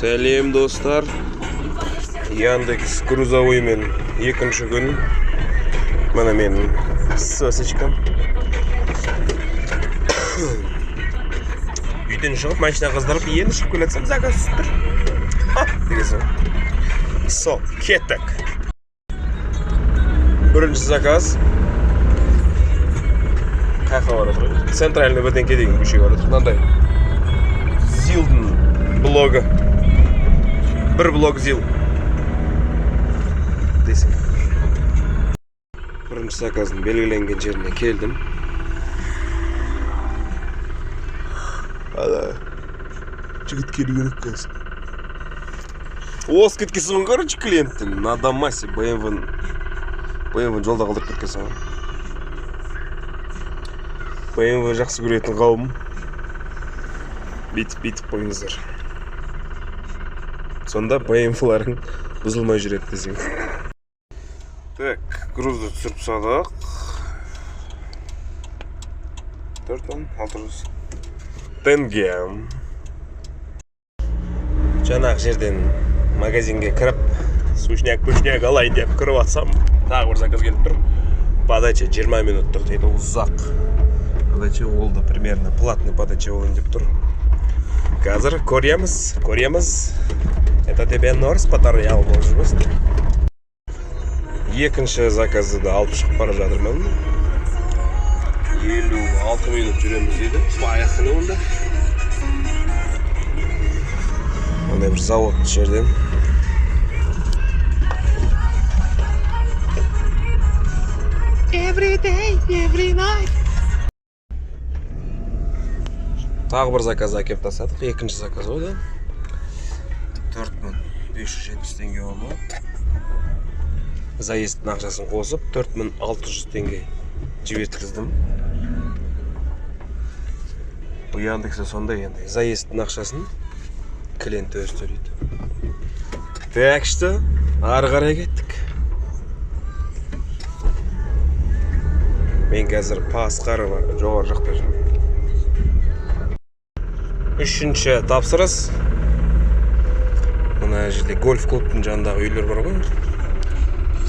Сәлем достар. Яндекс грузовоймен екінші күн. Мына менің сосочкам. Үйден шығып, машина қыздырып, енді шығып келетсем, заказ түсіп тұр. Дегесің. Сол, кеттік. Бірінші заказ. Қайқа бар отыр? Центральный бірден кедеген көшеге бар отыр. Мынандай. Зилдің блогы. Бір блог Зил. Десің. Бірінші заказдың белгіленген жеріне келдім. Ада. Жігіт келу керек қазір. Осы кеткесін көрінші клиенттің. На Дамасе BMW жолда қалдырып кеткесін. BMW жақсы көретін қауым. Бейтіп қойыңыздар. Сонда BMW-ларың бұзылмай жүреді десең. Так, грузды түсіріп садық. 4600 тенге. Жаңағы жерден магазинге кіріп, сушняк-пушняк алайын деп кіріп атсам, тағы бір заказ келіп тұр. Подача 20 минуттық дейді, ұзақ. Подача олды, примерно платный подача олын деп тұр. Қазір көреміз. Это тебе Норс Патариял болып жүрміз. Екінші заказды да алып шығып бара жатырмын. 56 минут жүреміз дейді. Поехали онда. Ондай бір завод жерден. Every day, every night. Тағы бір заказ әкеп тастадық. Екінші заказ ода. 4570 теңге болады. Заезд ақшасын қосып 4600 теңге жіберткіздім. Бұл Яндексте сондай енді. Заезд ақшасын клиент өзі төлейді. Так что, ары қарай кеттік. Мен қазір пасқары жоғары жақта жүрмін. Үшінші тапсырыс. Мына жерде гольф клубтың жанындағы үйлер бар ғой.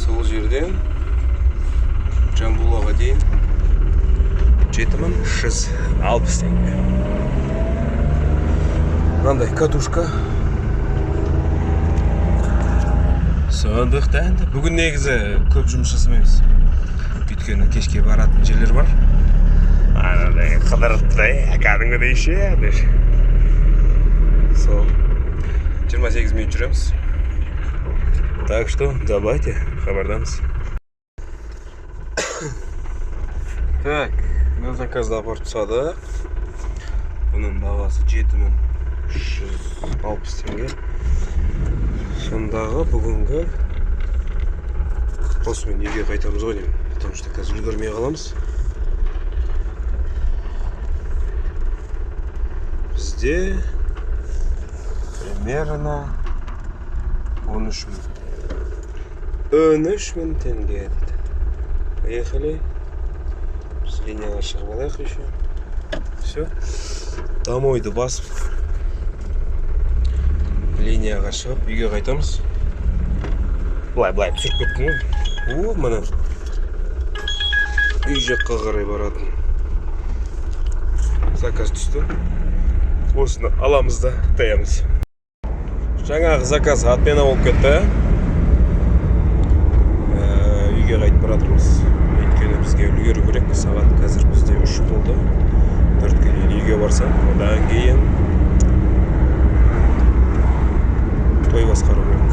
Сол жерден Жамбулаға дейін 7660 теңге. Мынандай катушка. Сондықтан бүгін негізі көп жұмыс жасамаймыз. Өйткені кешке баратын жерлер бар. Анандай қыдырыптай, кәдімгідей ше. Сол 28 минут жүреміз. Так что, давайте, хабардамыз. Так, мен заказды апарып тастадық. Бұның бағасы 7360 теңге. Сондағы бүгінгі осымен үйге қайтамыз ғой деймін. Потому что қазір үлгермей қаламыз. Бізде примерно 13 мың теңге дейді. Поехали. Біз линияға шығып алайық еще. Все. Домойды басып. Линияға шығып, үйге қайтамыз. Былай түсіріп кеттім ғой. Мына. Үй жаққа қарай баратын. Заказ түсті. Осыны аламыз да таямыз. Жаңағы заказ отмена болып кетті. Үйге қайтып баратырмыз. Өйткені бізге үлгеру керек. Сағат қазір бізде 3 болды. 4-ке дейін үйге барсам, одан кейін той басқару керек.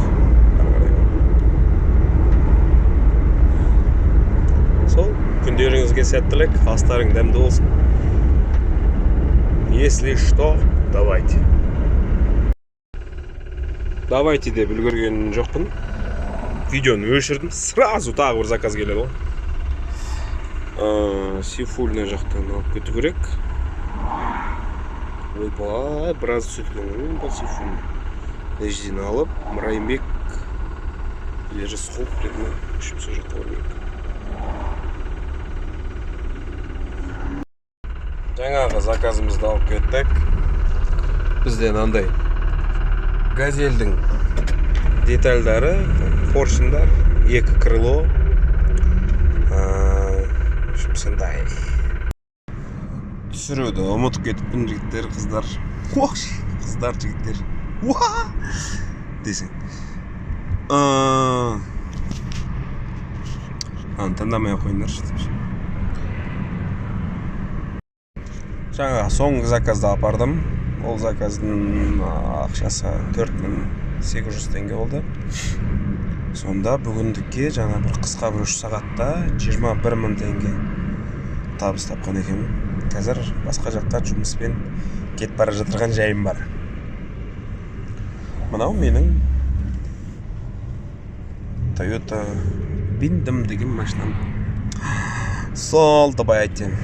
Сол, күндеріңізге сәттілік, астарың дәмді болсын. Если что, давайте. Давайте деп үлгерген жоқпын. Видеоны өшірдім. Сразу тағы бір заказ келеді ғой. Сифульный жақтан алып кету керек. Ойбай, біраз түсеткен бұл сифульный. Дәжден алып, Райымбек или Рысқұлов деді. Үшіп сол жақта бар керек. Жаңағы заказымызды алып кеттік. Бізден андай газельдің детальдары, поршындар, екі крыло. Сондай. Түсіруді ұмытып кетіппін, жігіттер, қыздар. Қыздар, жігіттер. Десең. Таңдамай қойыңдар. Жаңа соңғы заказды апардым. Ол заказдың ақшасы 4800 теңге болды. Сонда бүгіндікке жаңа бір қысқа бір 3 сағатта 21000 теңге табыс тапқан екенмін. Қазір басқа жаққа жұмыспен кетіп бара жатырған жайым бар. Мынау менің Toyota Bindім деген машинам. Сол, давай айтайын.